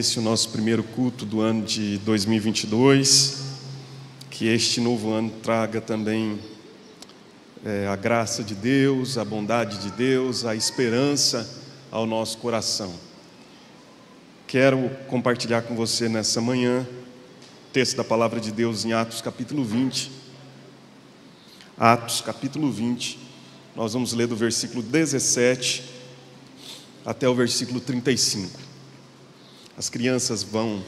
esse é o nosso primeiro culto do ano de 2022. Que este novo ano traga também a graça de Deus, a bondade de Deus, a esperança ao nosso coração. Quero compartilhar com você nessa manhã o texto da palavra de Deus em Atos capítulo 20. Atos capítulo 20, nós vamos ler do versículo 17 até o versículo 35. As crianças vão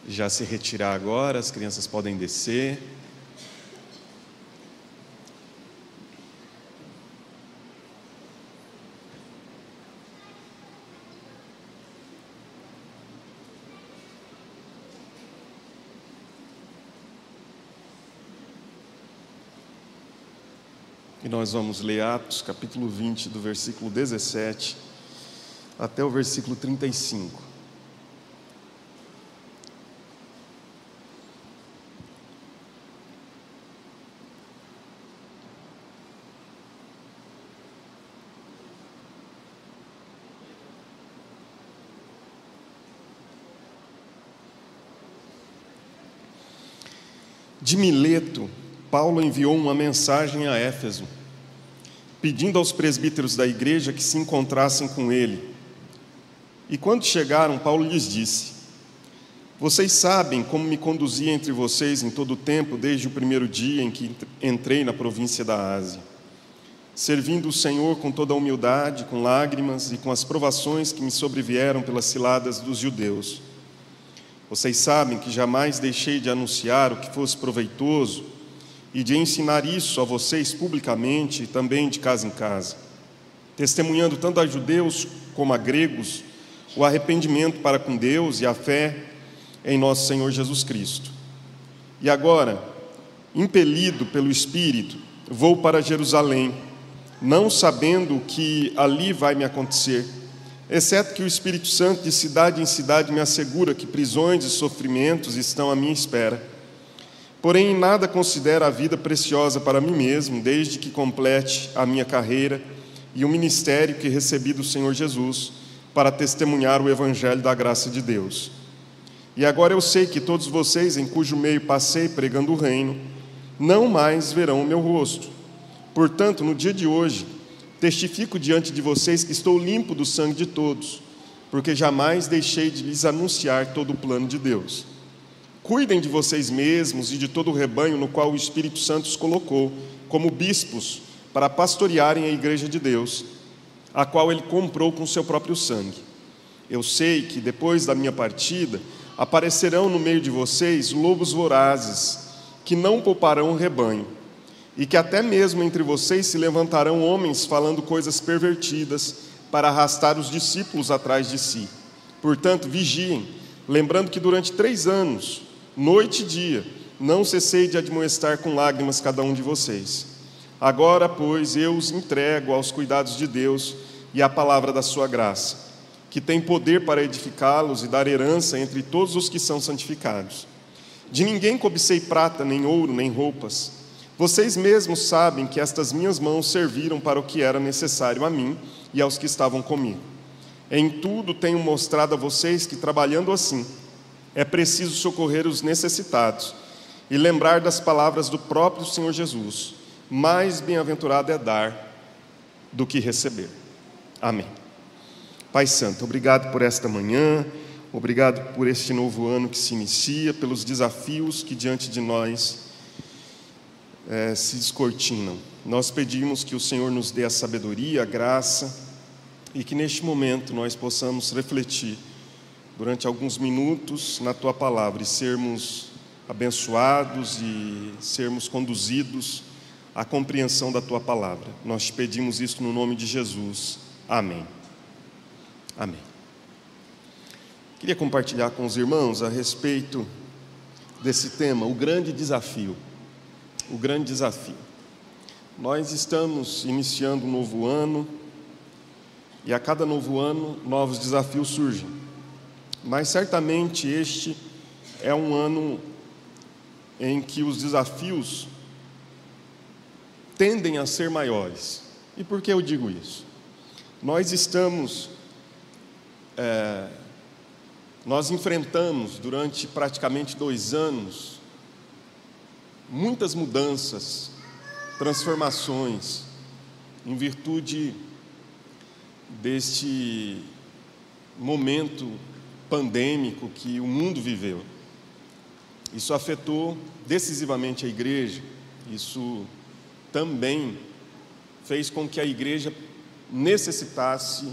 já se retirar agora, as crianças podem descer. E nós vamos ler Atos capítulo 20, do versículo 17 até o versículo 35. De Mileto, Paulo enviou uma mensagem a Éfeso, pedindo aos presbíteros da igreja que se encontrassem com ele. E quando chegaram, Paulo lhes disse: vocês sabem como me conduzi entre vocês em todo o tempo, desde o primeiro dia em que entrei na província da Ásia, servindo o Senhor com toda a humildade, com lágrimas e com as provações que me sobrevieram pelas ciladas dos judeus. Vocês sabem que jamais deixei de anunciar o que fosse proveitoso e de ensinar isso a vocês publicamente e também de casa em casa, testemunhando tanto a judeus como a gregos o arrependimento para com Deus e a fé em nosso Senhor Jesus Cristo. E agora, impelido pelo Espírito, vou para Jerusalém, não sabendo o que ali vai me acontecer, exceto que o Espírito Santo de cidade em cidade me assegura que prisões e sofrimentos estão à minha espera. Porém, em nada considero a vida preciosa para mim mesmo, desde que complete a minha carreira e o ministério que recebi do Senhor Jesus, para testemunhar o Evangelho da graça de Deus. E agora eu sei que todos vocês, em cujo meio passei pregando o reino, não mais verão o meu rosto. Portanto, no dia de hoje, testifico diante de vocês que estou limpo do sangue de todos, porque jamais deixei de lhes anunciar todo o plano de Deus. Cuidem de vocês mesmos e de todo o rebanho no qual o Espírito Santo os colocou, como bispos, para pastorearem a igreja de Deus, a qual ele comprou com seu próprio sangue. Eu sei que depois da minha partida, aparecerão no meio de vocês lobos vorazes, que não pouparão o rebanho, e que até mesmo entre vocês se levantarão homens falando coisas pervertidas para arrastar os discípulos atrás de si. Portanto, vigiem, lembrando que durante 3 anos, noite e dia, não cessei de admoestar com lágrimas cada um de vocês. Agora, pois, eu os entrego aos cuidados de Deus e à palavra da sua graça, que tem poder para edificá-los e dar herança entre todos os que são santificados. De ninguém cobicei prata, nem ouro, nem roupas. Vocês mesmos sabem que estas minhas mãos serviram para o que era necessário a mim e aos que estavam comigo. Em tudo tenho mostrado a vocês que, trabalhando assim, é preciso socorrer os necessitados e lembrar das palavras do próprio Senhor Jesus: mais bem-aventurado é dar do que receber. Amém. Pai Santo, obrigado por esta manhã, obrigado por este novo ano que se inicia, pelos desafios que diante de nós se descortinam. Nós pedimos que o Senhor nos dê a sabedoria, a graça, e que neste momento nós possamos refletir durante alguns minutos na Tua Palavra e sermos abençoados e sermos conduzidos à compreensão da Tua Palavra. Nós te pedimos isso no nome de Jesus. Amém. Amém. Queria compartilhar com os irmãos a respeito desse tema, o grande desafio. O grande desafio. Nós estamos iniciando um novo ano e a cada novo ano novos desafios surgem. Mas certamente este é um ano em que os desafios tendem a ser maiores. E por que eu digo isso? Nós estamos nós enfrentamos durante praticamente 2 anos muitas mudanças, transformações, em virtude deste momento pandêmico que o mundo viveu. Isso afetou decisivamente a igreja. Isso também fez com que a igreja necessitasse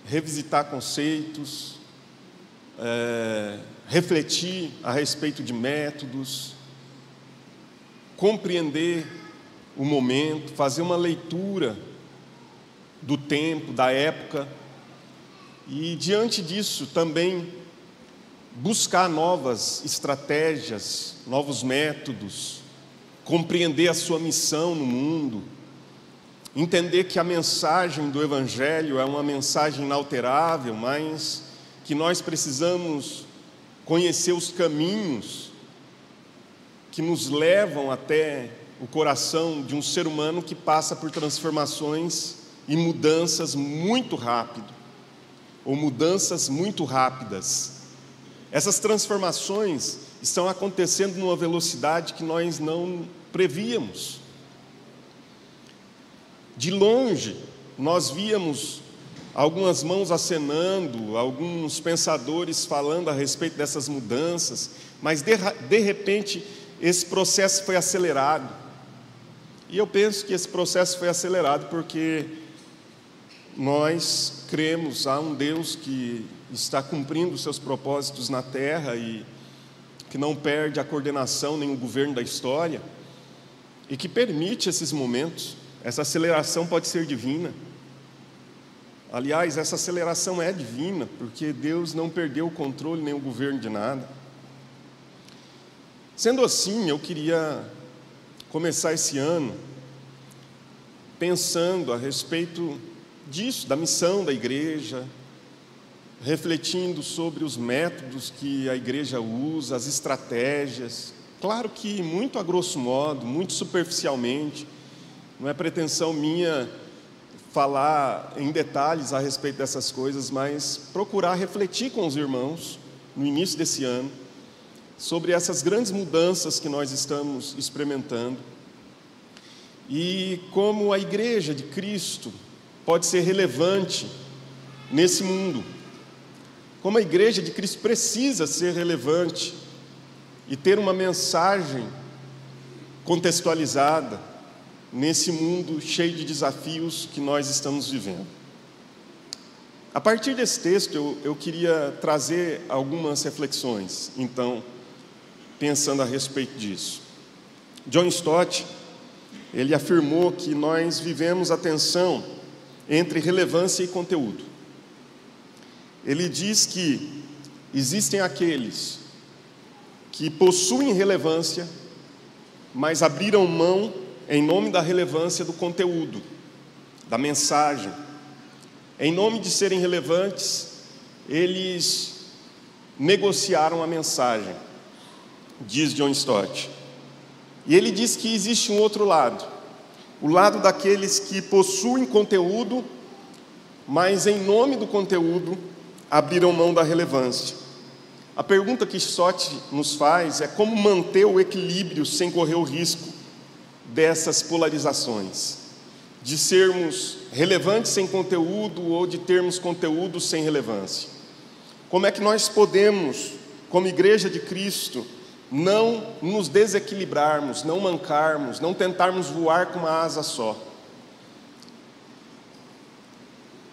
revisitar conceitos, refletir a respeito de métodos, compreender o momento, fazer uma leitura do tempo, da época, e diante disso também buscar novas estratégias, novos métodos, compreender a sua missão no mundo, entender que a mensagem do Evangelho é uma mensagem inalterável, mas que nós precisamos conhecer os caminhos que nos levam até o coração de um ser humano que passa por transformações e mudanças muito rápido, ou mudanças muito rápidas. Essas transformações estão acontecendo numa velocidade que nós não prevíamos. De longe, nós víamos algumas mãos acenando, alguns pensadores falando a respeito dessas mudanças, mas de repente esse processo foi acelerado. E eu penso que esse processo foi acelerado porque nós cremos a um Deus que está cumprindo os seus propósitos na terra e que não perde a coordenação nem o governo da história e que permite esses momentos. Essa aceleração pode ser divina. Aliás, essa aceleração é divina, porque Deus não perdeu o controle nem o governo de nada. Sendo assim, eu queria começar esse ano pensando a respeito disso, da missão da igreja, refletindo sobre os métodos que a igreja usa, as estratégias. Claro que muito a grosso modo, muito superficialmente, não é pretensão minha falar em detalhes a respeito dessas coisas, mas procurar refletir com os irmãos, no início desse ano, sobre essas grandes mudanças que nós estamos experimentando e como a igreja de Cristo pode ser relevante nesse mundo, como a igreja de Cristo precisa ser relevante e ter uma mensagem contextualizada nesse mundo cheio de desafios que nós estamos vivendo. A partir desse texto, eu queria trazer algumas reflexões, então, pensando a respeito disso. John Stott, ele afirmou que nós vivemos a tensão entre relevância e conteúdo. Ele diz que existem aqueles que possuem relevância, mas abriram mão em nome da relevância do conteúdo, da mensagem. Em nome de serem relevantes, eles negociaram a mensagem, diz John Stott. E ele diz que existe um outro lado, o lado daqueles que possuem conteúdo, mas em nome do conteúdo, abriram mão da relevância. A pergunta que Stott nos faz é como manter o equilíbrio sem correr o risco dessas polarizações, de sermos relevantes sem conteúdo ou de termos conteúdo sem relevância. Como é que nós podemos, como igreja de Cristo, não nos desequilibrarmos, não mancarmos, não tentarmos voar com uma asa só?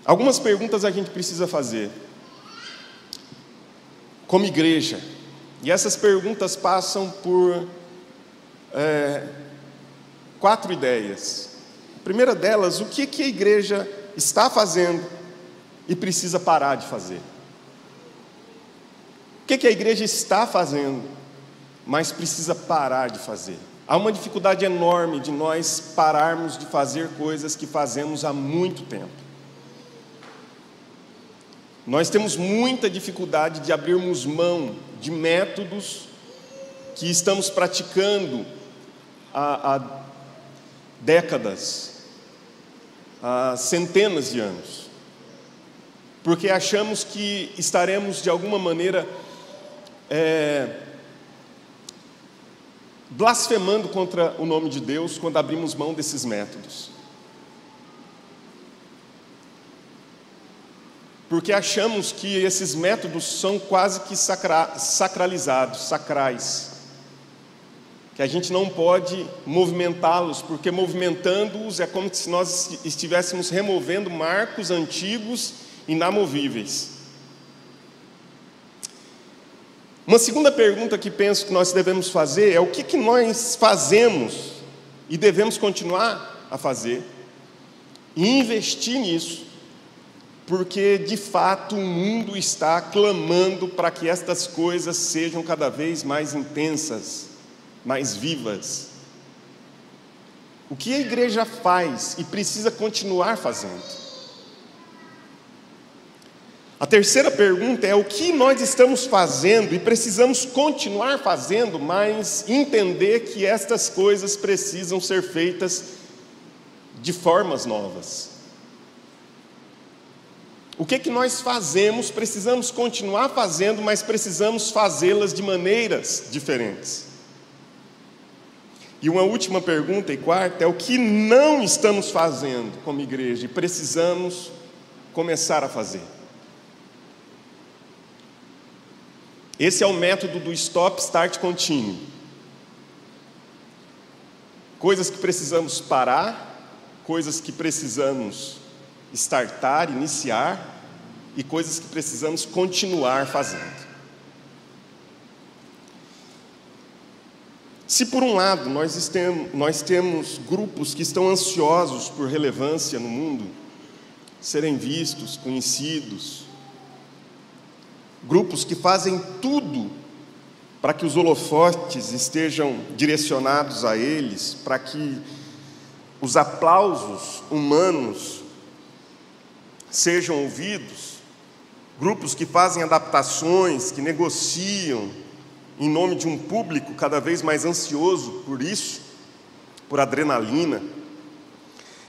Algumas perguntas a gente precisa fazer como igreja, e essas perguntas passam por 4 ideias. A primeira delas, o que a igreja está fazendo e precisa parar de fazer? O que a igreja está fazendo, mas precisa parar de fazer? Há uma dificuldade enorme de nós pararmos de fazer coisas que fazemos há muito tempo. Nós temos muita dificuldade de abrirmos mão de métodos que estamos praticando há décadas, há centenas de anos. porque achamos que estaremos de alguma maneira blasfemando contra o nome de Deus quando abrimos mão desses métodos. Porque achamos que esses métodos são quase que sacralizados, sacrais, que a gente não pode movimentá-los, porque movimentando-os é como se nós estivéssemos removendo marcos antigos inamovíveis. Uma segunda pergunta que penso que nós devemos fazer é: o que nós fazemos e devemos continuar a fazer e investir nisso, porque de fato o mundo está clamando para que estas coisas sejam cada vez mais intensas, mais vivas. O que a igreja faz e precisa continuar fazendo? A terceira pergunta é: o que nós estamos fazendo e precisamos continuar fazendo, mas entender que estas coisas precisam ser feitas de formas novas? O que nós fazemos, precisamos continuar fazendo, mas precisamos fazê-las de maneiras diferentes? E uma última pergunta, e quarta, é: o que não estamos fazendo como igreja e precisamos começar a fazer? Esse é o método do Stop, Start, Continue. Coisas que precisamos parar, coisas que precisamos startar, iniciar, e coisas que precisamos continuar fazendo. Se por um lado nós temos grupos que estão ansiosos por relevância no mundo, serem vistos, conhecidos, grupos que fazem tudo para que os holofotes estejam direcionados a eles, para que os aplausos humanos sejam ouvidos, grupos que fazem adaptações, que negociam em nome de um público cada vez mais ansioso por isso, por adrenalina,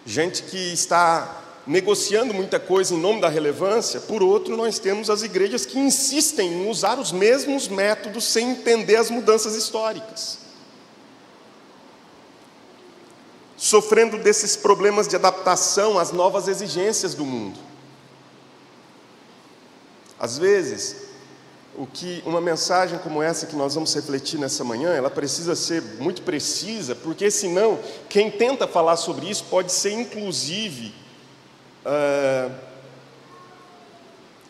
gente que está negociando muita coisa em nome da relevância. Por outro, nós temos as igrejas que insistem em usar os mesmos métodos sem entender as mudanças históricas, sofrendo desses problemas de adaptação às novas exigências do mundo. Às vezes, uma mensagem como essa que nós vamos refletir nessa manhã, ela precisa ser muito precisa, porque senão, quem tenta falar sobre isso pode ser inclusive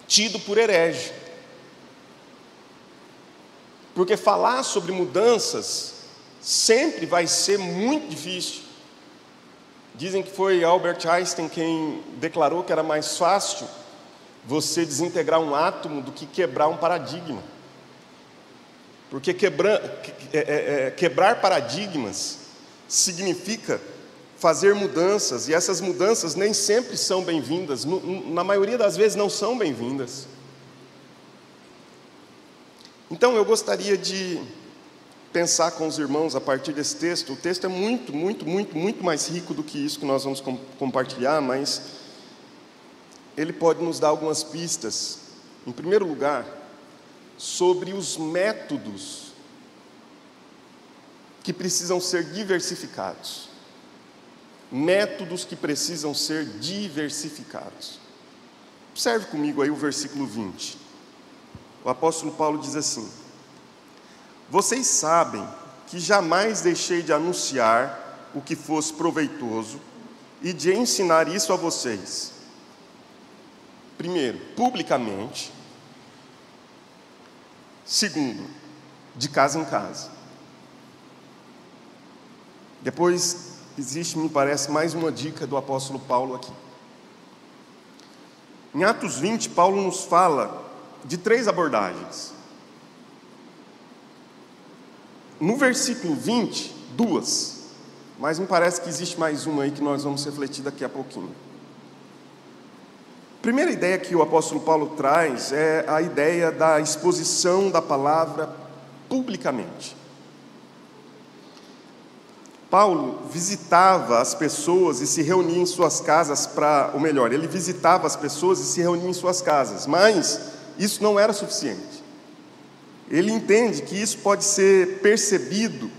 tido por herege. Porque falar sobre mudanças sempre vai ser muito difícil. Dizem que foi Albert Einstein quem declarou que era mais fácil você desintegrar um átomo do que quebrar um paradigma. Porque quebrar paradigmas significa fazer mudanças, e essas mudanças nem sempre são bem-vindas, na maioria das vezes não são bem-vindas. Então eu gostaria de pensar com os irmãos a partir desse texto. O texto é muito, muito, muito, muito mais rico do que isso que nós vamos compartilhar, mas ele pode nos dar algumas pistas. Em primeiro lugar, sobre os métodos que precisam ser diversificados. Métodos que precisam ser diversificados. Observe comigo aí o versículo 20. O apóstolo Paulo diz assim: vocês sabem que jamais deixei de anunciar o que fosse proveitoso e de ensinar isso a vocês. Primeiro, publicamente. Segundo, de casa em casa. Depois existe, me parece, mais uma dica do apóstolo Paulo aqui. Em Atos 20, Paulo nos fala de 3 abordagens. No versículo 20, 2, mas me parece que existe mais uma aí que nós vamos refletir daqui a pouquinho. A primeira ideia que o apóstolo Paulo traz é a ideia da exposição da palavra publicamente. Paulo visitava as pessoas e se reunia em suas casas ele visitava as pessoas e se reunia em suas casas, mas isso não era suficiente. Ele entende que isso pode ser percebido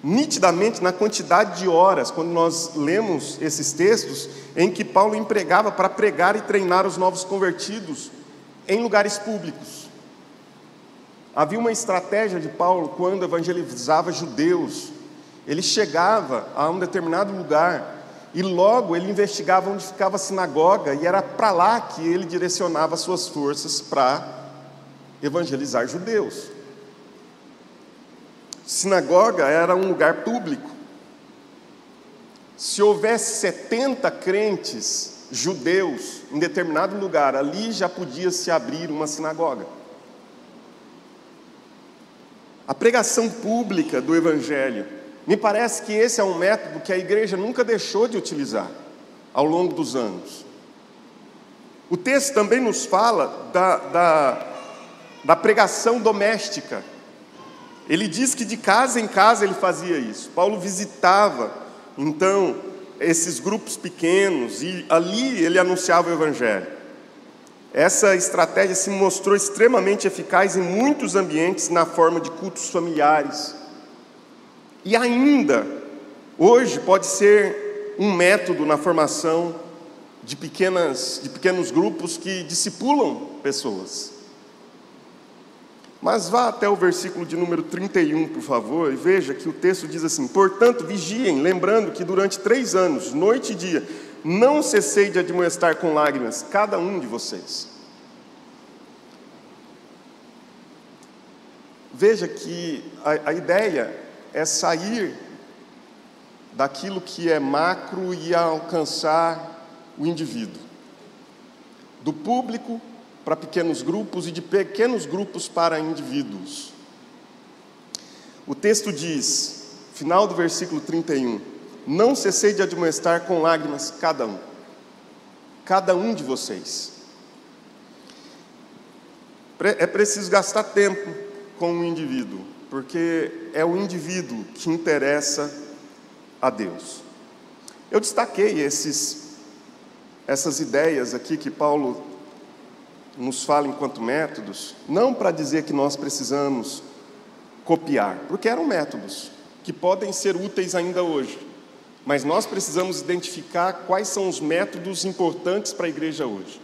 nitidamente na quantidade de horas, quando nós lemos esses textos, em que Paulo empregava para pregar e treinar os novos convertidos em lugares públicos. Havia uma estratégia de Paulo quando evangelizava judeus. Ele chegava a um determinado lugar e logo ele investigava onde ficava a sinagoga, e era para lá que ele direcionava suas forças para evangelizar judeus. Sinagoga era um lugar público. Se houvesse 70 crentes judeus em determinado lugar, ali já podia se abrir uma sinagoga. A pregação pública do Evangelho, me parece que esse é um método que a igreja nunca deixou de utilizar ao longo dos anos. O texto também nos fala da pregação doméstica. Ele diz que de casa em casa ele fazia isso. Paulo visitava, então, esses grupos pequenos e ali ele anunciava o Evangelho. Essa estratégia se mostrou extremamente eficaz em muitos ambientes na forma de cultos familiares. E ainda, hoje, pode ser um método na formação de pequenos grupos que discipulam pessoas. Mas vá até o versículo de número 31, por favor, e veja que o texto diz assim: portanto, vigiem, lembrando que durante 3 anos, noite e dia, não cessei de admoestar com lágrimas cada um de vocês. Veja que a ideia é sair daquilo que é macro e alcançar o indivíduo. Do público para pequenos grupos e de pequenos grupos para indivíduos. O texto diz, final do versículo 31, não cessei de admoestar com lágrimas cada um de vocês. É preciso gastar tempo com o indivíduo, porque é o indivíduo que interessa a Deus. Eu destaquei essas ideias aqui que Paulo nos fala enquanto métodos, não para dizer que nós precisamos copiar, porque eram métodos que podem ser úteis ainda hoje, mas nós precisamos identificar quais são os métodos importantes para a igreja hoje.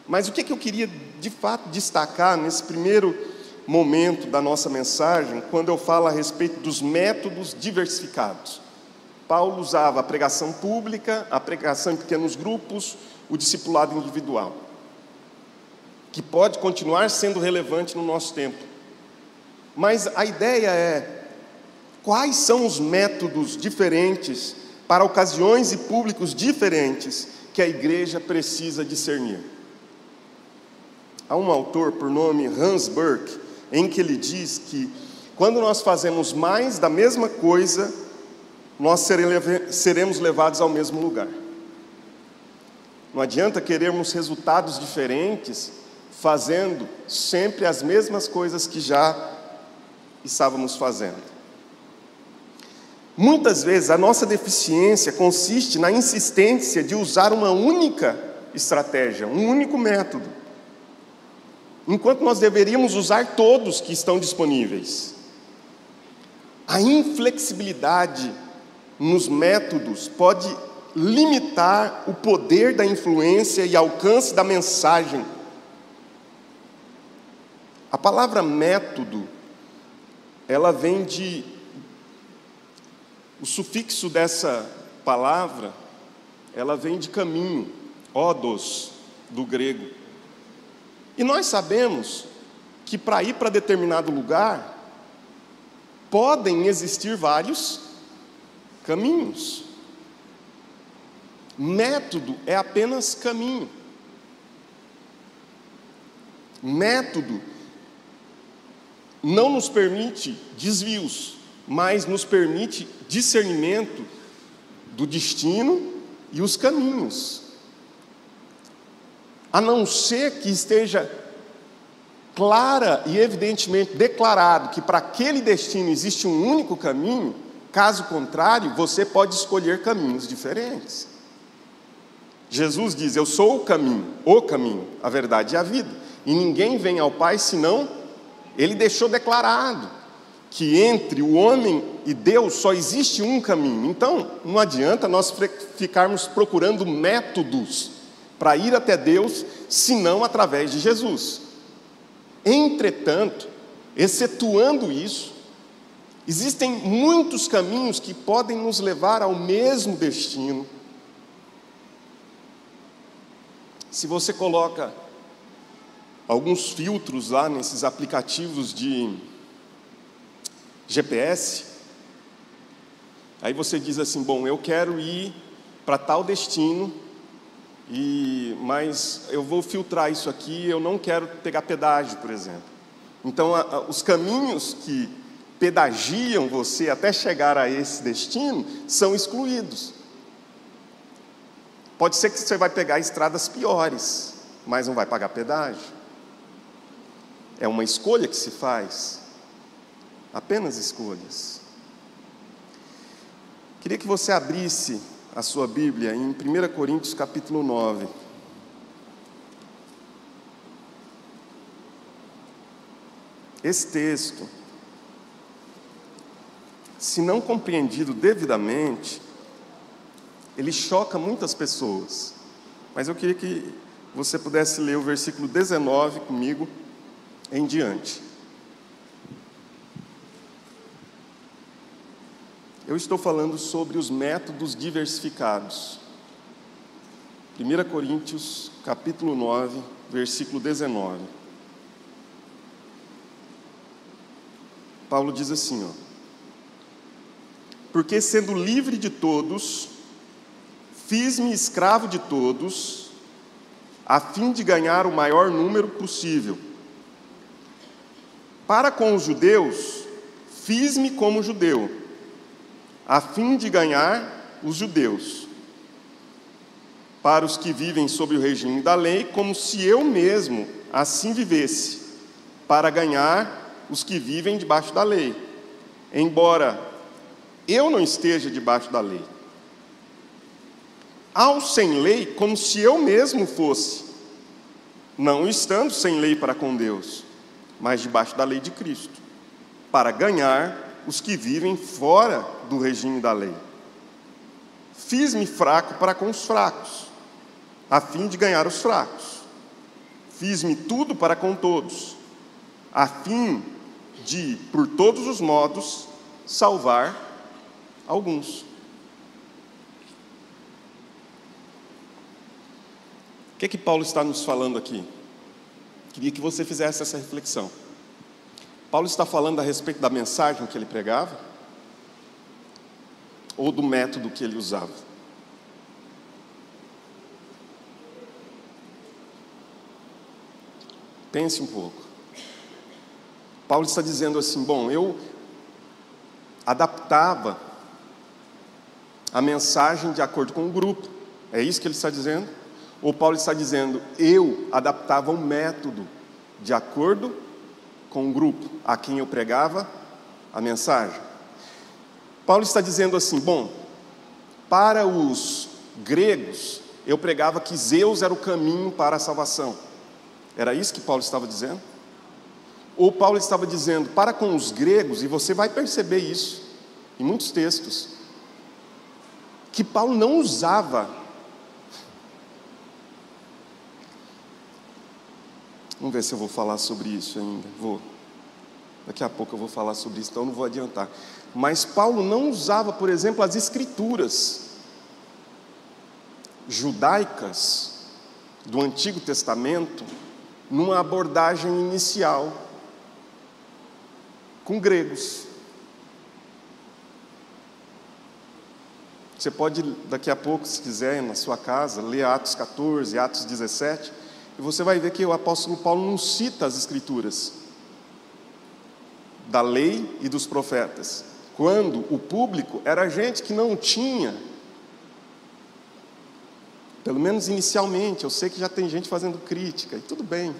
Mas o que eu queria de fato destacar nesse primeiro momento da nossa mensagem, quando eu falo a respeito dos métodos diversificados? Paulo usava a pregação pública, a pregação em pequenos grupos, o discipulado individual, que pode continuar sendo relevante no nosso tempo. Mas a ideia é, quais são os métodos diferentes para ocasiões e públicos diferentes que a igreja precisa discernir? Há um autor por nome Hans Burke, em que ele diz que quando nós fazemos mais da mesma coisa, nós seremos levados ao mesmo lugar. Não adianta querermos resultados diferentes fazendo sempre as mesmas coisas que já estávamos fazendo. Muitas vezes a nossa deficiência consiste na insistência de usar uma única estratégia, um único método, enquanto nós deveríamos usar todos que estão disponíveis. A inflexibilidade nos métodos pode limitar o poder da influência e alcance da mensagem. A palavra método, ela vem o sufixo dessa palavra, ela vem de caminho, odos, do grego. E nós sabemos que para ir para determinado lugar, podem existir vários caminhos. Método é apenas caminho. Método não nos permite desvios, mas nos permite discernimento do destino e os caminhos. A não ser que esteja clara e evidentemente declarado que para aquele destino existe um único caminho, Caso contrário, você pode escolher caminhos diferentes. Jesus diz: eu sou o caminho, a verdade e a vida. E ninguém vem ao Pai senão... Ele deixou declarado que entre o homem e Deus só existe um caminho. Então, não adianta nós ficarmos procurando métodos para ir até Deus, senão através de Jesus. Entretanto, excetuando isso, existem muitos caminhos que podem nos levar ao mesmo destino. Se você coloca alguns filtros lá nesses aplicativos de GPS, aí você diz assim: bom, eu quero ir para tal destino, mas eu vou filtrar isso aqui, eu não quero pegar pedágio, por exemplo. Então, os caminhos que pedagiam você até chegar a esse destino são excluídos. Pode ser que você vai pegar estradas piores, mas não vai pagar pedágio. É uma escolha que se faz, apenas escolhas. Queria que você abrisse a sua Bíblia em 1 Coríntios capítulo 9. Esse texto, se não compreendido devidamente, ele choca muitas pessoas. Mas eu queria que você pudesse ler o versículo 19 comigo em diante. Eu estou falando sobre os métodos diversificados. 1 Coríntios, capítulo 9, versículo 19. Paulo diz assim, porque sendo livre de todos, fiz-me escravo de todos, a fim de ganhar o maior número possível. Para com os judeus, fiz-me como judeu, a fim de ganhar os judeus. Para os que vivem sob o regime da lei, como se eu mesmo assim vivesse, para ganhar os que vivem debaixo da lei, embora eu não esteja debaixo da lei. Ao sem lei, como se eu mesmo fosse, não estando sem lei para com Deus, mas debaixo da lei de Cristo, para ganhar os que vivem fora do regime da lei. Fiz-me fraco para com os fracos, a fim de ganhar os fracos. Fiz-me tudo para com todos, a fim de, por todos os modos, salvar alguns. O que Paulo está nos falando aqui? Queria que você fizesse essa reflexão. Paulo está falando a respeito da mensagem que ele pregava? Ou do método que ele usava? Pense um pouco. Paulo está dizendo assim, bom, eu adaptava a mensagem de acordo com o grupo. É isso que ele está dizendo? Ou Paulo está dizendo, eu adaptava o método de acordo com o grupo a quem eu pregava a mensagem? Paulo está dizendo assim, bom, para os gregos, eu pregava que Zeus era o caminho para a salvação. Era isso que Paulo estava dizendo? Ou Paulo estava dizendo, para com os gregos, e você vai perceber isso em muitos textos, que Paulo não usava. Vamos ver se eu vou falar sobre isso ainda. Daqui a pouco eu vou falar sobre isso, então não vou adiantar. Mas Paulo não usava, por exemplo, as escrituras judaicas do Antigo Testamento numa abordagem inicial com gregos. Você pode, daqui a pouco, se quiser, na sua casa, ler Atos 14, Atos 17, e você vai ver que o apóstolo Paulo não cita as escrituras da lei e dos profetas, quando o público era gente que não tinha, pelo menos inicialmente. Eu sei que já tem gente fazendo crítica, e tudo bem,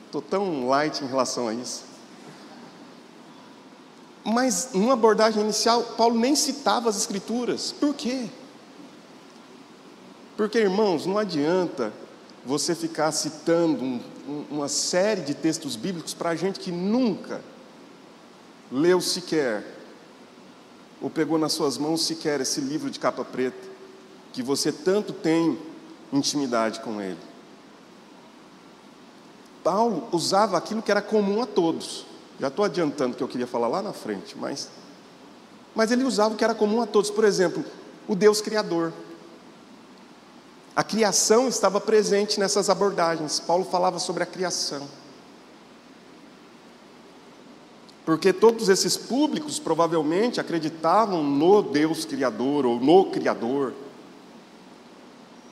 estou tão light em relação a isso. Mas, numa abordagem inicial, Paulo nem citava as Escrituras. Por quê? Porque, irmãos, não adianta você ficar citando uma série de textos bíblicos para gente que nunca leu sequer, ou pegou nas suas mãos sequer esse livro de capa preta, que você tanto tem intimidade com ele. Paulo usava aquilo que era comum a todos. Já estou adiantando o que eu queria falar lá na frente, mas ele usava o que era comum a todos. Por exemplo, o Deus Criador. A criação estava presente nessas abordagens. Paulo falava sobre a criação. Porque todos esses públicos provavelmente acreditavam no Deus Criador ou no Criador.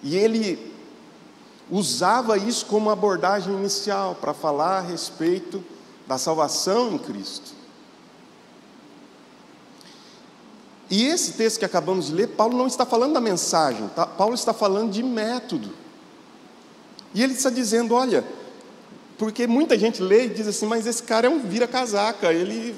E ele usava isso como abordagem inicial para falar a respeito da salvação em Cristo. E esse texto que acabamos de ler, Paulo não está falando da mensagem, tá? Paulo está falando de método. E ele está dizendo, olha, porque muita gente lê e diz assim, mas esse cara é um vira-casaca, ele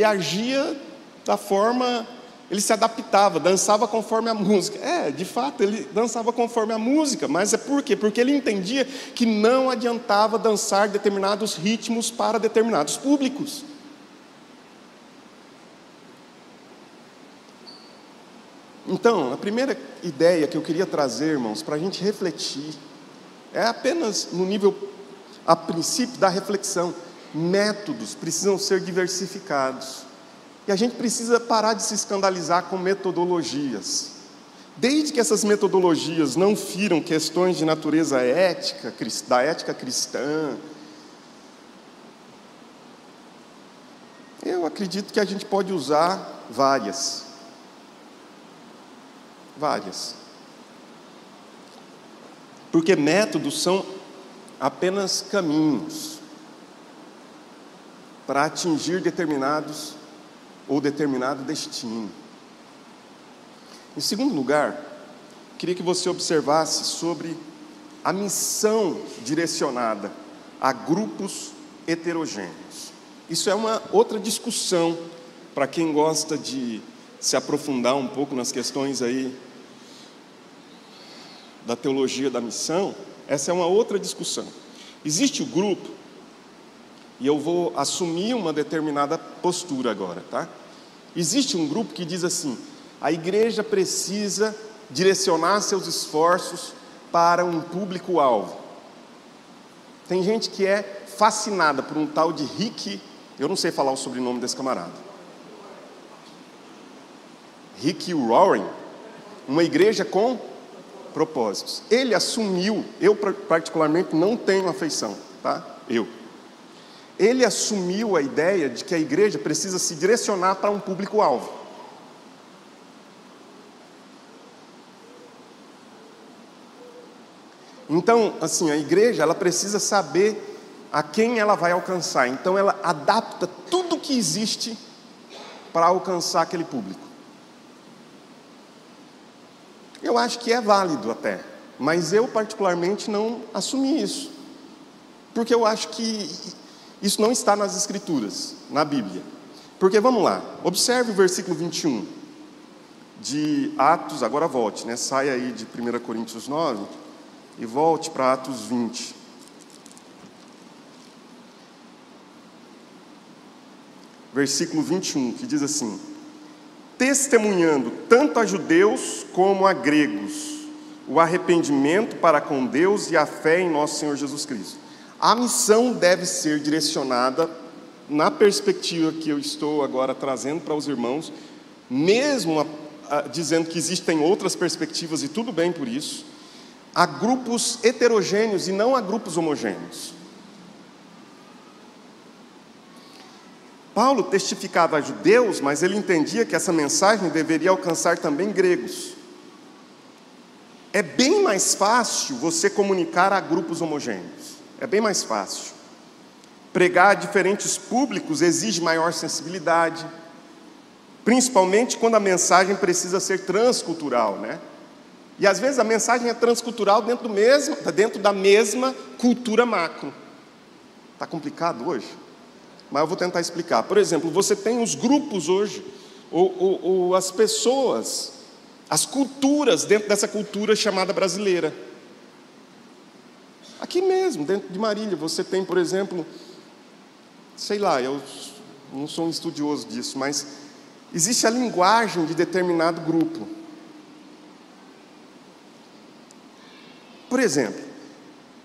agia da forma, ele se adaptava, dançava conforme a música. De fato, ele dançava conforme a música, mas é por quê? Porque ele entendia que não adiantava dançar determinados ritmos para determinados públicos. Então, a primeira ideia que eu queria trazer, irmãos, para a gente refletir, é apenas no nível, a princípio da reflexão. Métodos precisam ser diversificados. E a gente precisa parar de se escandalizar com metodologias. Desde que essas metodologias não firam questões de natureza ética, da ética cristã, eu acredito que a gente pode usar várias. Porque métodos são apenas caminhos para atingir determinado destino. Em segundo lugar, queria que você observasse sobre a missão direcionada a grupos heterogêneos. Isso é uma outra discussão para quem gosta de se aprofundar um pouco nas questões aí da teologia da missão. Essa é uma outra discussão. Existe o grupo, e eu vou assumir uma determinada postura agora, tá? Existe um grupo que diz assim, a igreja precisa direcionar seus esforços para um público-alvo. Tem gente que é fascinada por um tal de Rick, eu não sei falar o sobrenome desse camarada, Rick Warren, uma igreja com propósitos. Ele assumiu, eu particularmente não tenho afeição, tá? Ele assumiu a ideia de que a igreja precisa se direcionar para um público-alvo. Então, assim, a igreja, ela precisa saber a quem ela vai alcançar. Então, ela adapta tudo que existe para alcançar aquele público. Eu acho que é válido até, mas eu particularmente não assumi isso, porque eu acho que isso não está nas Escrituras, na Bíblia. Porque vamos lá, observe o versículo 21 de Atos, agora volte, saia aí de 1 Coríntios 9 e volte para Atos 20. Versículo 21, que diz assim: testemunhando tanto a judeus como a gregos o arrependimento para com Deus e a fé em nosso Senhor Jesus Cristo. A missão deve ser direcionada, na perspectiva que eu estou agora trazendo para os irmãos, mesmo dizendo que existem outras perspectivas e tudo bem por isso, a grupos heterogêneos e não a grupos homogêneos. Paulo testificava a judeus, mas ele entendia que essa mensagem deveria alcançar também gregos. É bem mais fácil você comunicar a grupos homogêneos. É bem mais fácil. Pregar a diferentes públicos exige maior sensibilidade, principalmente quando a mensagem precisa ser transcultural, E às vezes a mensagem é transcultural dentro da mesma cultura macro. Está complicado hoje? mas eu vou tentar explicar. Por exemplo, você tem os grupos hoje, ou as pessoas, as culturas dentro dessa cultura chamada brasileira. Aqui mesmo, dentro de Marília, você tem, por exemplo, sei lá, eu não sou um estudioso disso, mas existe a linguagem de determinado grupo. Por exemplo,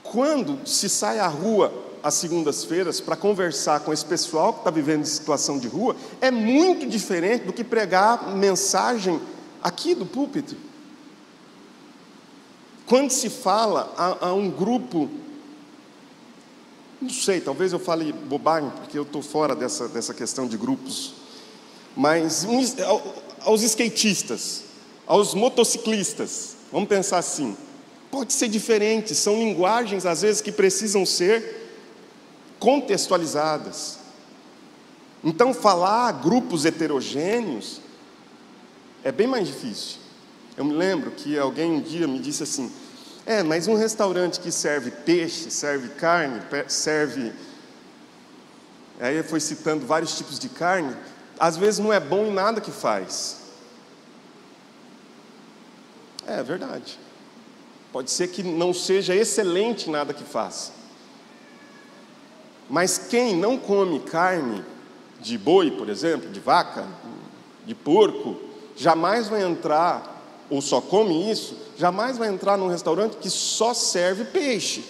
quando se sai à rua às segundas-feiras para conversar com esse pessoal que está vivendo situação de rua, é muito diferente do que pregar mensagem aqui do púlpito. Quando se fala a um grupo, não sei, talvez eu fale bobagem, porque eu estou fora dessa questão de grupos, mas aos skatistas, aos motociclistas, vamos pensar assim, pode ser diferente, são linguagens às vezes que precisam ser contextualizadas. Então falar grupos heterogêneos é bem mais difícil. Eu me lembro que alguém um dia me disse assim, mas um restaurante que serve peixe, serve carne, serve... Aí ele foi citando vários tipos de carne, às vezes não é bom em nada que faz. É verdade. Pode ser que não seja excelente em nada que faça. Mas quem não come carne de boi, por exemplo, de vaca, de porco, jamais vai entrar, ou só come isso, jamais vai entrar num restaurante que só serve peixe.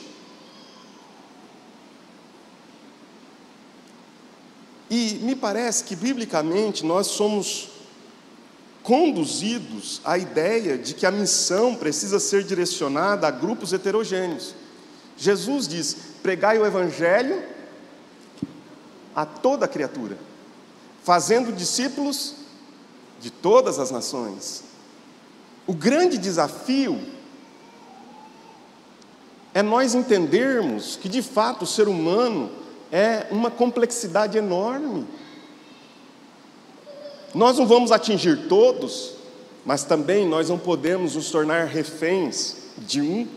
E me parece que, biblicamente, nós somos conduzidos à ideia de que a missão precisa ser direcionada a grupos heterogêneos. Jesus diz, pregai o evangelho a toda criatura, fazendo discípulos de todas as nações. O grande desafio é nós entendermos que, de fato, o ser humano é uma complexidade enorme. Nós não vamos atingir todos, mas também nós não podemos nos tornar reféns de um.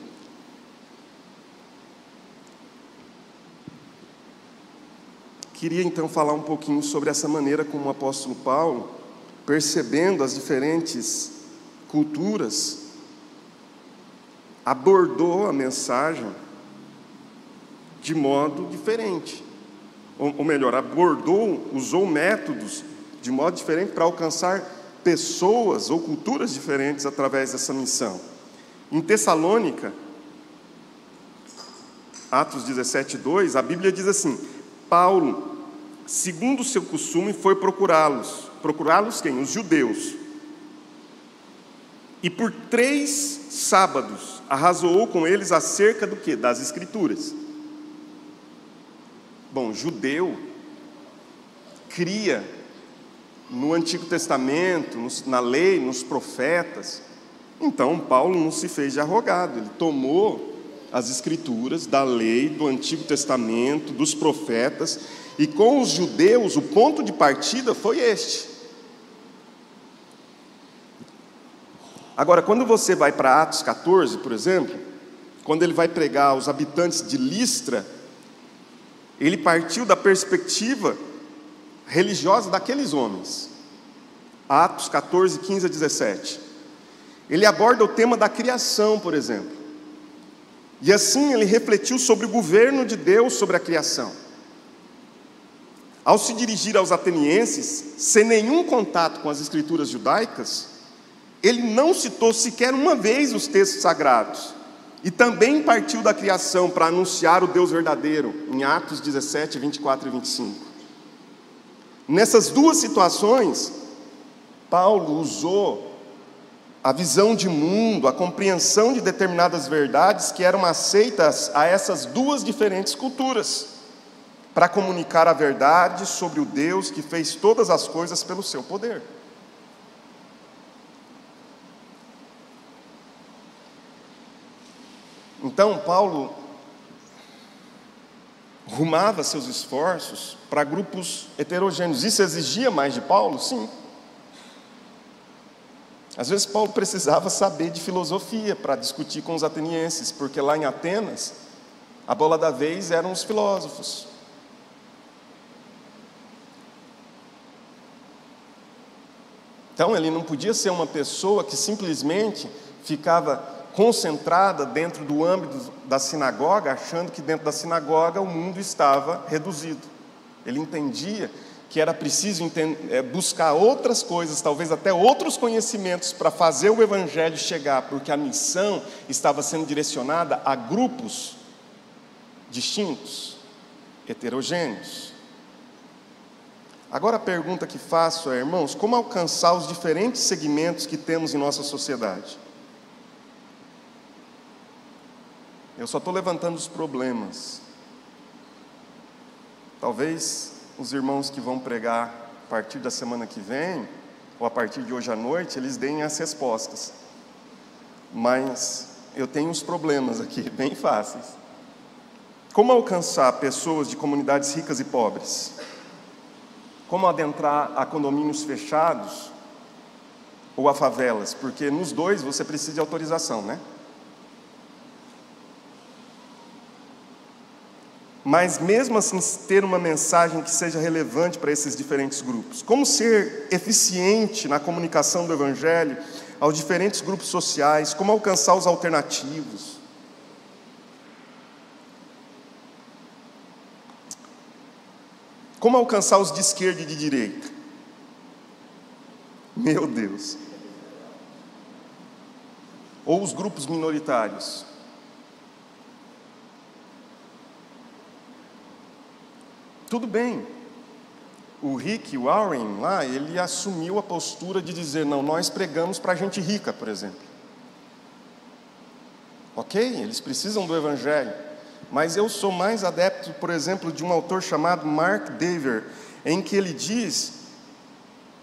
Queria então falar um pouquinho sobre essa maneira como o apóstolo Paulo, percebendo as diferentes culturas, abordou a mensagem de modo diferente. Ou melhor, usou métodos de modo diferente para alcançar pessoas ou culturas diferentes através dessa missão. Em Tessalônica, Atos 17:2, a Bíblia diz assim, Paulo, segundo o seu costume, foi procurá-los. Procurá-los quem? Os judeus. E por 3 sábados arrazoou com eles acerca do quê? Das Escrituras. Bom, judeu cria no Antigo Testamento, na lei, nos profetas. Então, Paulo não se fez de arrogado, ele tomou as Escrituras da lei, do Antigo Testamento, dos profetas, e com os judeus, o ponto de partida foi este. Agora, quando você vai para Atos 14, por exemplo, quando ele vai pregar aos habitantes de Listra, ele partiu da perspectiva religiosa daqueles homens. Atos 14, 15 a 17. Ele aborda o tema da criação, por exemplo. E assim ele refletiu sobre o governo de Deus sobre a criação. Ao se dirigir aos atenienses, sem nenhum contato com as escrituras judaicas, ele não citou sequer uma vez os textos sagrados. E também partiu da criação para anunciar o Deus verdadeiro, em Atos 17, 24 e 25. Nessas duas situações, Paulo usou a visão de mundo, a compreensão de determinadas verdades que eram aceitas a essas duas diferentes culturas, para comunicar a verdade sobre o Deus que fez todas as coisas pelo seu poder. Então, Paulo rumava seus esforços para grupos heterogêneos. Isso exigia mais de Paulo? Sim. Às vezes Paulo precisava saber de filosofia para discutir com os atenienses, porque lá em Atenas, a bola da vez eram os filósofos. Então ele não podia ser uma pessoa que simplesmente ficava concentrada dentro do âmbito da sinagoga, achando que dentro da sinagoga o mundo estava reduzido. Ele entendia que era preciso buscar outras coisas, talvez até outros conhecimentos, para fazer o evangelho chegar, porque a missão estava sendo direcionada a grupos distintos, heterogêneos. Agora a pergunta que faço é, irmãos, como alcançar os diferentes segmentos que temos em nossa sociedade? Eu só estou levantando os problemas. Talvez os irmãos que vão pregar a partir da semana que vem, ou a partir de hoje à noite, eles deem as respostas. Mas eu tenho uns problemas aqui, bem fáceis. Como alcançar pessoas de comunidades ricas e pobres? Como adentrar a condomínios fechados ou a favelas? Porque nos dois você precisa de autorização, né? Mas mesmo assim ter uma mensagem que seja relevante para esses diferentes grupos. Como ser eficiente na comunicação do Evangelho aos diferentes grupos sociais? Como alcançar os alternativos? Como alcançar os de esquerda e de direita? Meu Deus. Ou os grupos minoritários? Tudo bem. O Rick Warren lá, ele assumiu a postura de dizer, não, nós pregamos para gente rica, por exemplo. Ok, eles precisam do Evangelho. Mas eu sou mais adepto, por exemplo, de um autor chamado Mark Dever, em que ele diz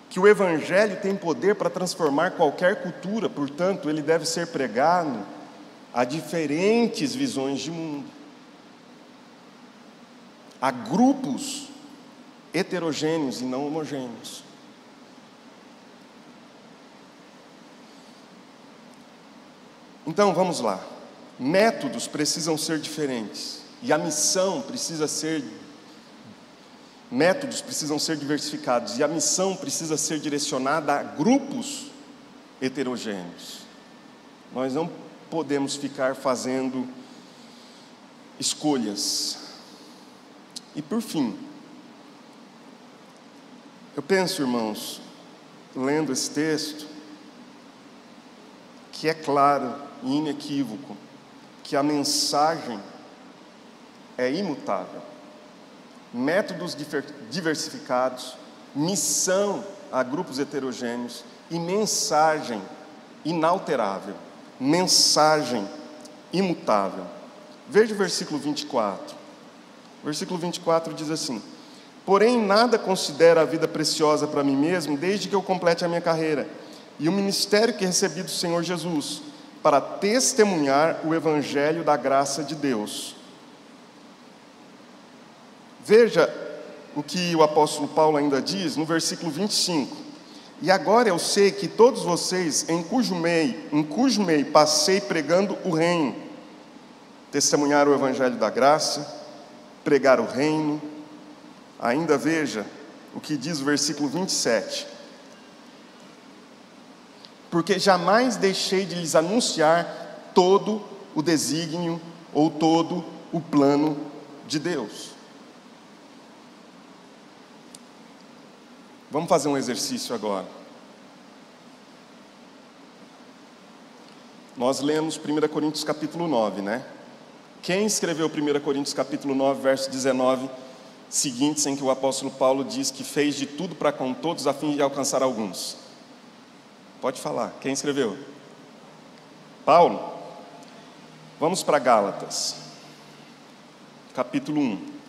que o Evangelho tem poder para transformar qualquer cultura, portanto, ele deve ser pregado a diferentes visões de mundo, a grupos heterogêneos e não homogêneos. Então, vamos lá. Métodos precisam ser diferentes e a missão precisa ser, métodos precisam ser diversificados e a missão precisa ser direcionada a grupos heterogêneos. Nós não podemos ficar fazendo escolhas. E por fim, eu penso, irmãos, lendo esse texto, que é claro e inequívoco que a mensagem é imutável. Métodos diversificados, missão a grupos heterogêneos e mensagem inalterável, mensagem imutável. Veja o versículo 24. O versículo 24 diz assim: porém nada considero a vida preciosa para mim mesmo, desde que eu complete a minha carreira e o ministério que recebi do Senhor Jesus, para testemunhar o evangelho da graça de Deus. Veja o que o apóstolo Paulo ainda diz no versículo 25. E agora eu sei que todos vocês, em cujo meio passei pregando o reino, testemunhar o evangelho da graça, pregar o reino. Ainda veja o que diz o versículo 27. Porque jamais deixei de lhes anunciar todo o desígnio ou todo o plano de Deus. Vamos fazer um exercício agora. Nós lemos 1 Coríntios capítulo 9, né? Quem escreveu 1 Coríntios capítulo 9, verso 19, seguintes, em que o apóstolo Paulo diz que fez de tudo para com todos a fim de alcançar alguns? Pode falar, quem escreveu? Paulo. Vamos para Gálatas, capítulo 1.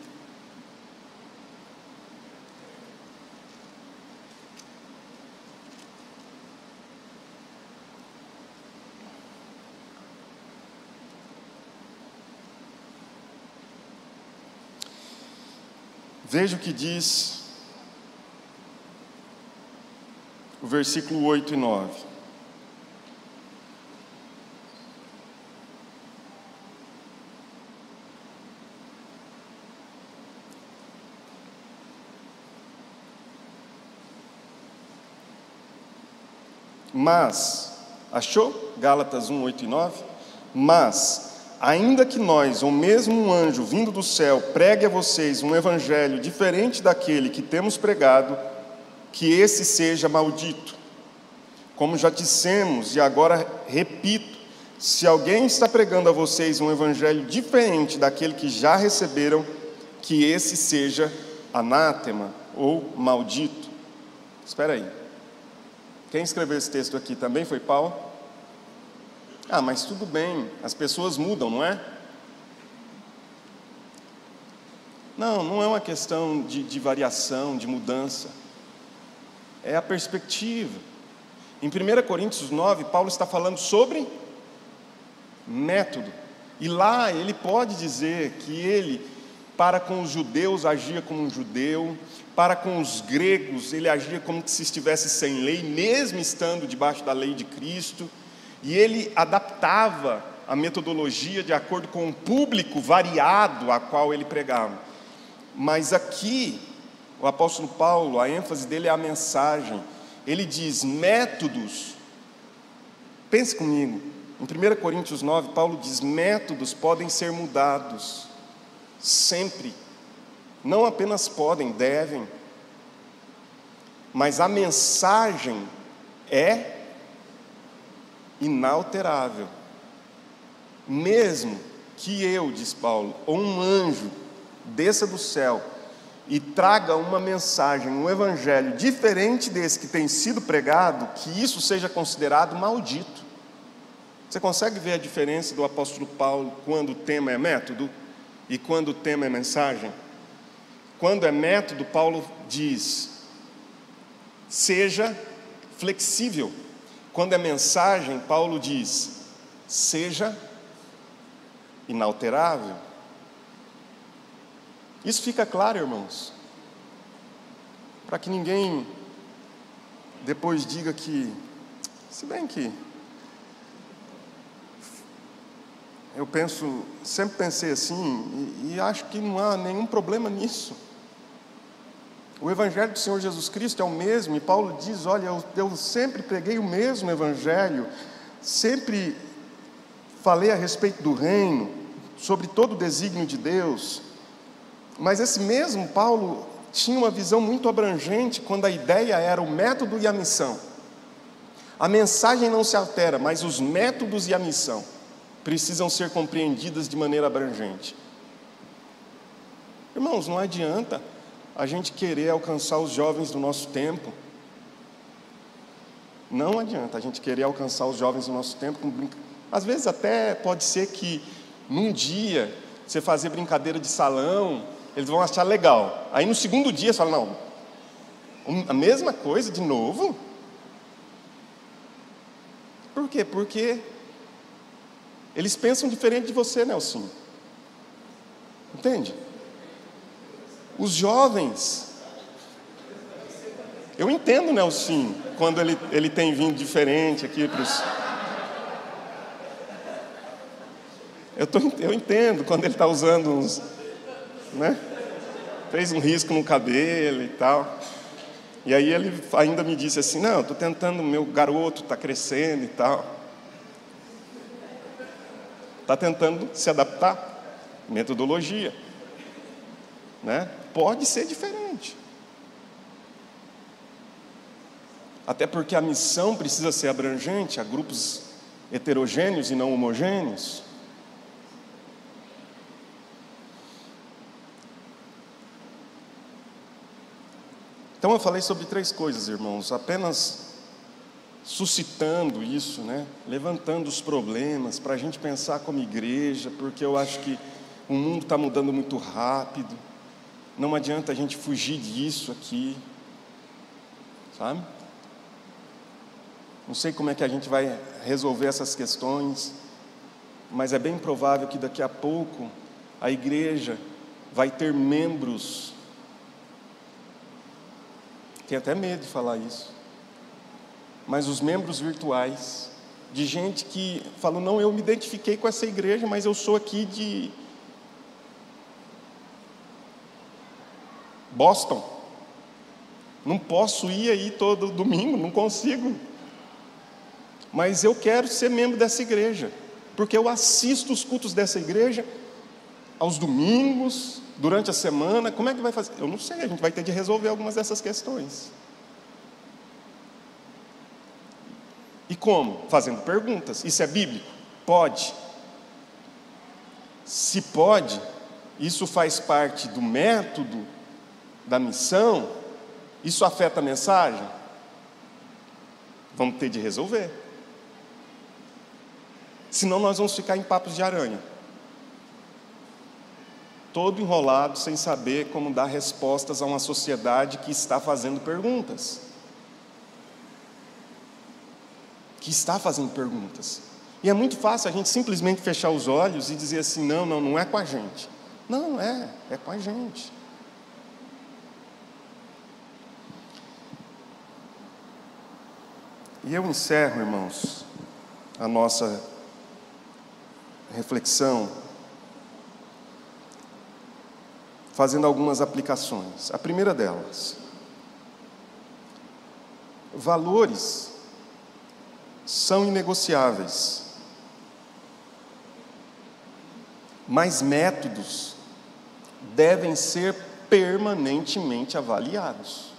Veja o que diz o versículo 8 e 9. Mas, achou? Gálatas 1, 8 e 9. Mas, ainda que nós, ou mesmo um anjo vindo do céu, pregue a vocês um evangelho diferente daquele que temos pregado, que esse seja maldito. Como já dissemos e agora repito, se alguém está pregando a vocês um evangelho diferente daquele que já receberam, que esse seja anátema ou maldito. Espera aí. Quem escreveu esse texto aqui também foi Paulo? Ah, mas tudo bem, as pessoas mudam, não é? Não, não é uma questão de variação, de mudança. É a perspectiva. Em 1 Coríntios 9, Paulo está falando sobre método. E lá ele pode dizer que ele, para com os judeus, agia como um judeu, para com os gregos, ele agia como se estivesse sem lei, mesmo estando debaixo da lei de Cristo, e ele adaptava a metodologia de acordo com o público variado a qual ele pregava. Mas aqui, o apóstolo Paulo, a ênfase dele é a mensagem. Ele diz métodos. Pense comigo, em 1 Coríntios 9, Paulo diz: métodos podem ser mudados, sempre. Não apenas podem, devem. Mas a mensagem é inalterável. Mesmo que eu, diz Paulo, ou um anjo desça do céu e traga uma mensagem, um evangelho diferente desse que tem sido pregado, que isso seja considerado maldito. Você consegue ver a diferença do apóstolo Paulo quando o tema é método e quando o tema é mensagem? Quando é método, Paulo diz: seja flexível. Quando é mensagem, Paulo diz: seja inalterável. Isso fica claro, irmãos? Para que ninguém depois diga que, se bem que eu sempre pensei assim, e acho que não há nenhum problema nisso. O evangelho do Senhor Jesus Cristo é o mesmo, e Paulo diz: olha, eu sempre preguei o mesmo evangelho, sempre falei a respeito do reino, sobre todo o desígnio de Deus. Mas esse mesmo Paulo tinha uma visão muito abrangente quando a ideia era o método e a missão. A mensagem não se altera, mas os métodos e a missão precisam ser compreendidas de maneira abrangente. Irmãos, não adianta a gente querer alcançar os jovens do nosso tempo. Não adianta a gente querer alcançar os jovens do nosso tempo com às vezes até pode ser que num dia você fazer brincadeira de salão, eles vão achar legal. Aí no segundo dia você fala: não, a mesma coisa de novo? Por quê? Porque eles pensam diferente de você, Nelson. Entende? Os jovens, eu entendo, Nelson, quando ele tem vindo diferente aqui para os... Eu entendo quando ele está usando uns, né? Fez um risco no cabelo e tal. E aí ele ainda me disse assim: não, estou tentando, meu garoto está crescendo e tal. Está tentando se adaptar. Metodologia, né? Pode ser diferente. Até porque a missão precisa ser abrangente a grupos heterogêneos e não homogêneos. Então eu falei sobre 3 coisas, irmãos, apenas suscitando isso, né? Levantando os problemas para a gente pensar como igreja, porque eu acho que o mundo está mudando muito rápido. Não adianta a gente fugir disso aqui, sabe? Não sei como é que a gente vai resolver essas questões, mas é bem provável que daqui a pouco a igreja vai ter membros. Tenho até medo de falar isso, mas os membros virtuais, de gente que falou: não, eu me identifiquei com essa igreja, mas eu sou aqui de Boston, não posso ir aí todo domingo, não consigo. mas eu quero ser membro dessa igreja, porque eu assisto os cultos dessa igreja aos domingos, durante a semana. Como é que vai fazer? Eu não sei, a gente vai ter de resolver algumas dessas questões. E como? Fazendo perguntas. Isso é bíblico? Pode. Se pode, isso faz parte do método, da missão, isso afeta a mensagem? Vamos ter de resolver. Senão nós vamos ficar em papos de aranha, todo enrolado, sem saber como dar respostas a uma sociedade que está fazendo perguntas. E é muito fácil a gente simplesmente fechar os olhos e dizer assim, não é com a gente. Não, é com a gente. E eu encerro, irmãos, a nossa reflexão fazendo algumas aplicações. A primeira delas: valores são inegociáveis, mas métodos devem ser permanentemente avaliados.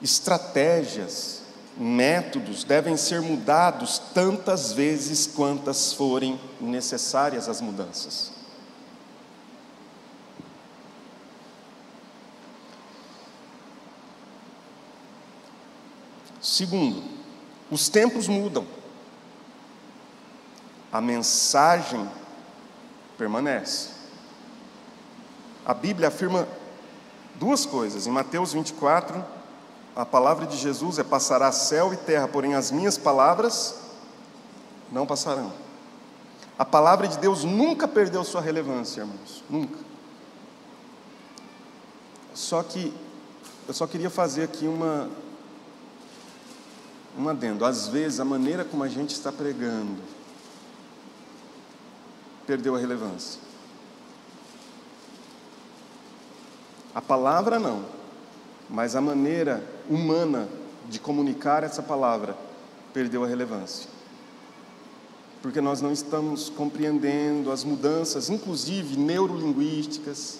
Estratégias, métodos devem ser mudados tantas vezes quantas forem necessárias as mudanças. Segundo, os tempos mudam, a mensagem permanece. A Bíblia afirma duas coisas. Em Mateus 24, a palavra de Jesus é: passará céu e terra, porém as minhas palavras não passarão. A palavra de Deus nunca perdeu sua relevância, irmãos, nunca. Só que eu só queria fazer aqui um adendo. Às vezes a maneira como a gente está pregando perdeu a relevância. A palavra não, mas a maneira humana de comunicar essa palavra perdeu a relevância, porque nós não estamos compreendendo as mudanças, inclusive neurolinguísticas,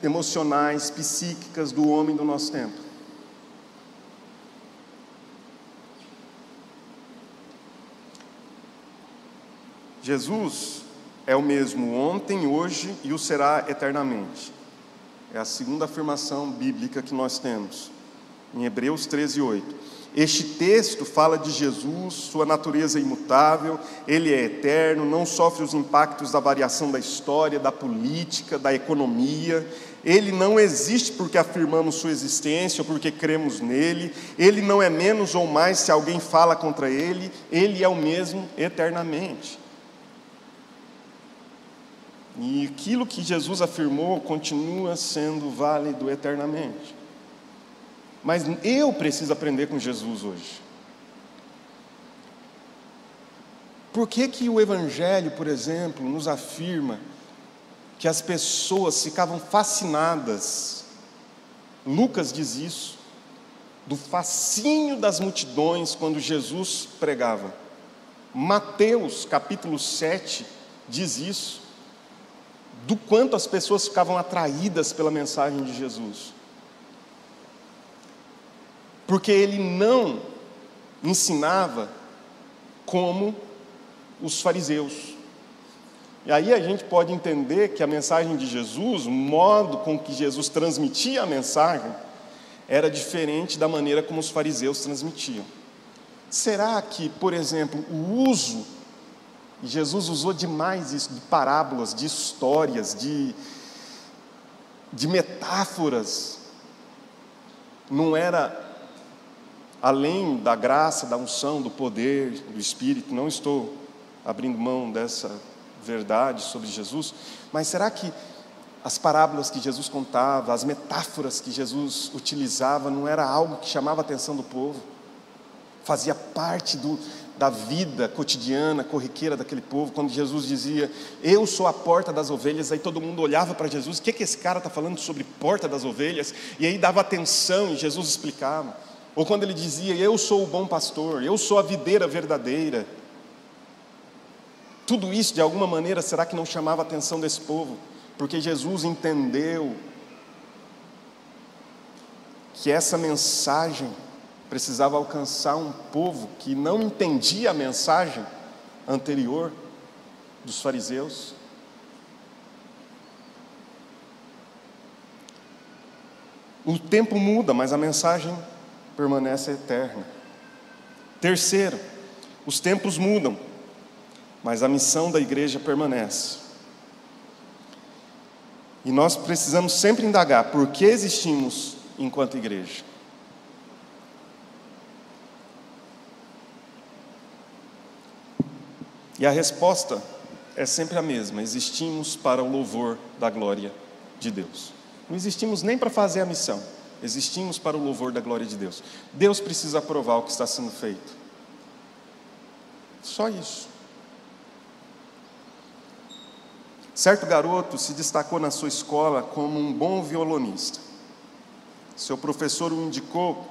emocionais, psíquicas do homem do nosso tempo. Jesus é o mesmo ontem, hoje e o será eternamente. É a segunda afirmação bíblica que nós temos, em Hebreus 13:8. Este texto fala de Jesus, sua natureza imutável, Ele é eterno, não sofre os impactos da variação da história, da política, da economia. Ele não existe porque afirmamos sua existência ou porque cremos nele. Ele não é menos ou mais se alguém fala contra Ele. Ele é o mesmo eternamente. E aquilo que Jesus afirmou continua sendo válido eternamente. Mas eu preciso aprender com Jesus hoje. Por que o Evangelho, por exemplo, nos afirma que as pessoas ficavam fascinadas? Lucas diz isso, do fascínio das multidões quando Jesus pregava. Mateus, capítulo 7, diz isso, do quanto as pessoas ficavam atraídas pela mensagem de Jesus. Porque ele não ensinava como os fariseus. E aí a gente pode entender que a mensagem de Jesus, o modo com que Jesus transmitia a mensagem, era diferente da maneira como os fariseus transmitiam. Será que, por exemplo, o uso, e Jesus usou demais isso, de parábolas, de histórias, de metáforas, não era além da graça, da unção, do poder, do Espírito? Não estou abrindo mão dessa verdade sobre Jesus, mas será que as parábolas que Jesus contava, as metáforas que Jesus utilizava, não era algo que chamava a atenção do povo? Fazia parte da vida cotidiana, corriqueira daquele povo. Quando Jesus dizia, eu sou a porta das ovelhas, aí todo mundo olhava para Jesus, o que esse cara está falando sobre porta das ovelhas? E aí dava atenção e Jesus explicava. Ou quando ele dizia, eu sou o bom pastor, eu sou a videira verdadeira. Tudo isso, de alguma maneira, será que não chamava a atenção desse povo? Porque Jesus entendeu que essa mensagem precisava alcançar um povo que não entendia a mensagem anterior dos fariseus. O tempo muda, mas a mensagem permanece eterna. Terceiro, os tempos mudam, mas a missão da igreja permanece. E nós precisamos sempre indagar por que existimos enquanto igreja. E a resposta é sempre a mesma: existimos para o louvor da glória de Deus. Não existimos nem para fazer a missão, existimos para o louvor da glória de Deus. Deus precisa aprovar o que está sendo feito. Só isso. Certo garoto se destacou na sua escola como um bom violonista. Seu professor o indicou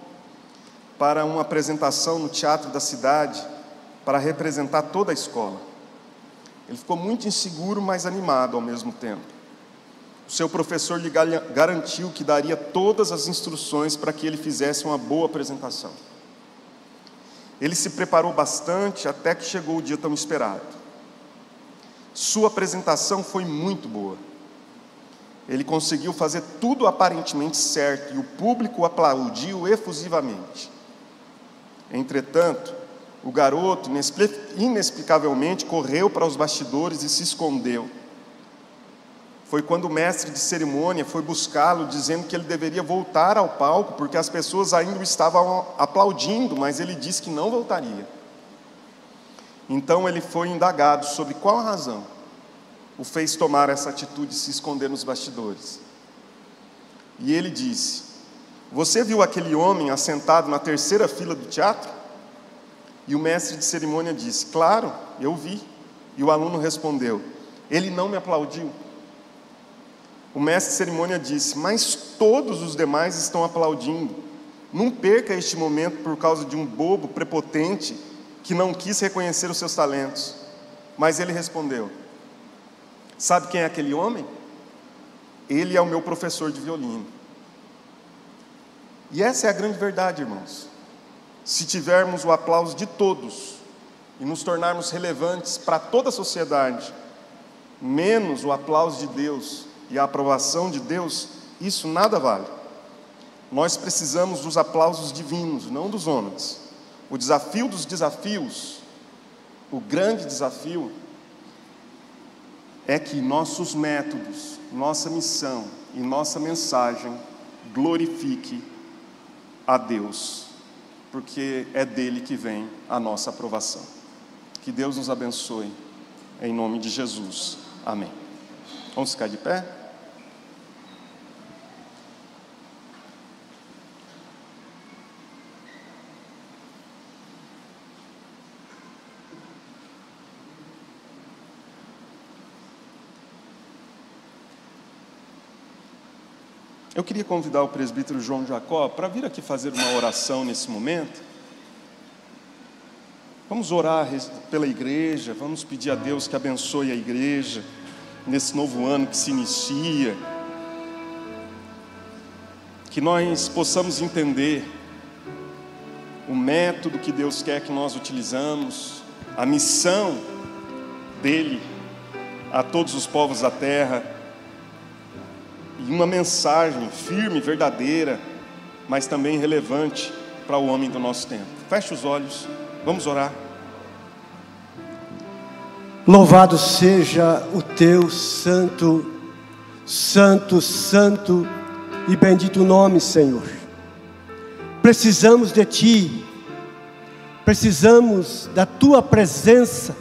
para uma apresentação no teatro da cidade, para representar toda a escola. Ele ficou muito inseguro, mas animado ao mesmo tempo. O seu professor lhe garantiu que daria todas as instruções para que ele fizesse uma boa apresentação. Ele se preparou bastante até que chegou o dia tão esperado. Sua apresentação foi muito boa. Ele conseguiu fazer tudo aparentemente certo e o público aplaudiu efusivamente. Entretanto, o garoto, inexplicavelmente, correu para os bastidores e se escondeu. Foi quando o mestre de cerimônia foi buscá-lo, dizendo que ele deveria voltar ao palco, porque as pessoas ainda o estavam aplaudindo, mas ele disse que não voltaria. Então ele foi indagado sobre qual razão o fez tomar essa atitude de se esconder nos bastidores. E ele disse, você viu aquele homem assentado na terceira fila do teatro? E o mestre de cerimônia disse, claro, eu vi. E o aluno respondeu, ele não me aplaudiu. O mestre de cerimônia disse, mas todos os demais estão aplaudindo. Não perca este momento por causa de um bobo prepotente que não quis reconhecer os seus talentos. Mas ele respondeu, sabe quem é aquele homem? Ele é o meu professor de violino. E essa é a grande verdade, irmãos. Se tivermos o aplauso de todos e nos tornarmos relevantes para toda a sociedade, menos o aplauso de Deus e a aprovação de Deus, isso nada vale. Nós precisamos dos aplausos divinos, não dos homens. O desafio dos desafios, o grande desafio, é que nossos métodos, nossa missão e nossa mensagem glorifique a Deus, porque é dele que vem a nossa aprovação. Que Deus nos abençoe, em nome de Jesus. Amém. Vamos ficar de pé? Eu queria convidar o presbítero João Jacó para vir aqui fazer uma oração nesse momento. Vamos orar pela igreja, vamos pedir a Deus que abençoe a igreja nesse novo ano que se inicia. Que nós possamos entender o método que Deus quer que nós utilizamos, a missão dele a todos os povos da terra, e uma mensagem firme, verdadeira, mas também relevante para o homem do nosso tempo. Feche os olhos, vamos orar. Louvado seja o teu santo, santo, santo e bendito nome, Senhor. Precisamos de Ti, precisamos da Tua presença,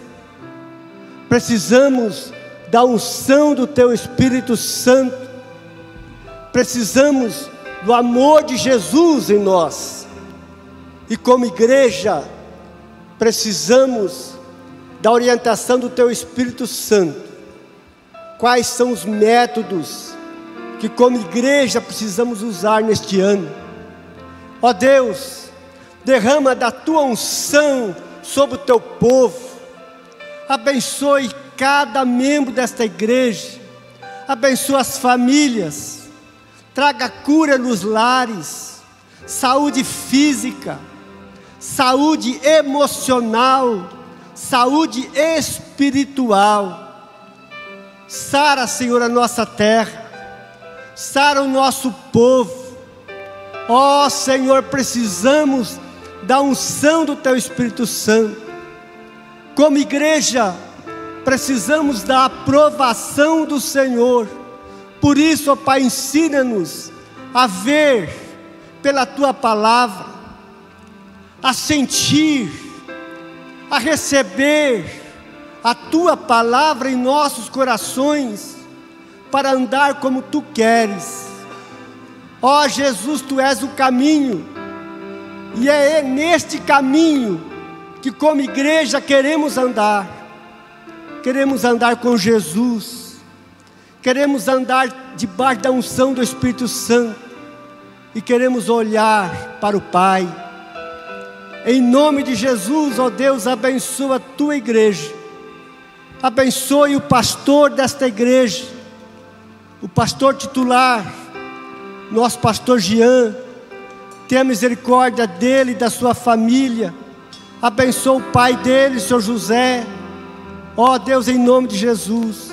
precisamos da unção do Teu Espírito Santo, precisamos do amor de Jesus em nós. E como igreja, precisamos da orientação do Teu Espírito Santo. Quais são os métodos que como igreja precisamos usar neste ano? Ó Deus, derrama da Tua unção sobre o Teu povo. Abençoe cada membro desta igreja. Abençoe as famílias. Traga cura nos lares. Saúde física. Saúde emocional. Saúde espiritual. Sara, Senhor, a nossa terra. Sara o nosso povo. Ó Senhor, precisamos da unção do Teu Espírito Santo. Como igreja, precisamos da aprovação do Senhor. Por isso, ó Pai, ensina-nos a ver pela Tua palavra, a sentir, a receber a Tua palavra em nossos corações, para andar como Tu queres. Ó Jesus, Tu és o caminho, e é neste caminho que como igreja queremos andar com Jesus, queremos andar debaixo da unção do Espírito Santo, e queremos olhar para o Pai. Em nome de Jesus, ó Deus, abençoa a Tua igreja, abençoe o pastor desta igreja, o pastor titular, nosso pastor Jean. Tenha misericórdia dele e da sua família. Abençoa o pai dele, o Senhor José. Ó Deus, em nome de Jesus,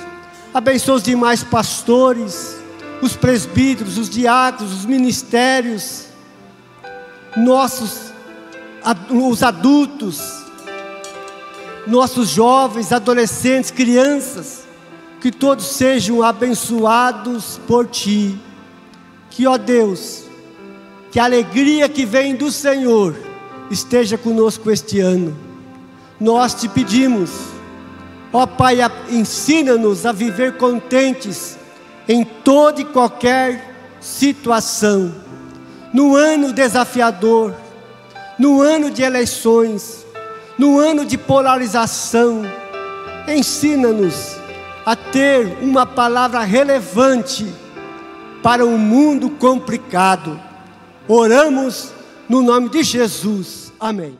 abençoa os demais pastores, os presbíteros, os diáconos, os ministérios, os adultos, nossos jovens, adolescentes, crianças, que todos sejam abençoados por Ti. Que, ó Deus, que a alegria que vem do Senhor esteja conosco este ano. Nós Te pedimos, ó Pai, ensina-nos a viver contentes em toda e qualquer situação. No ano desafiador, no ano de eleições, no ano de polarização, ensina-nos a ter uma palavra relevante para um mundo complicado. Oramos no nome de Jesus. Amém.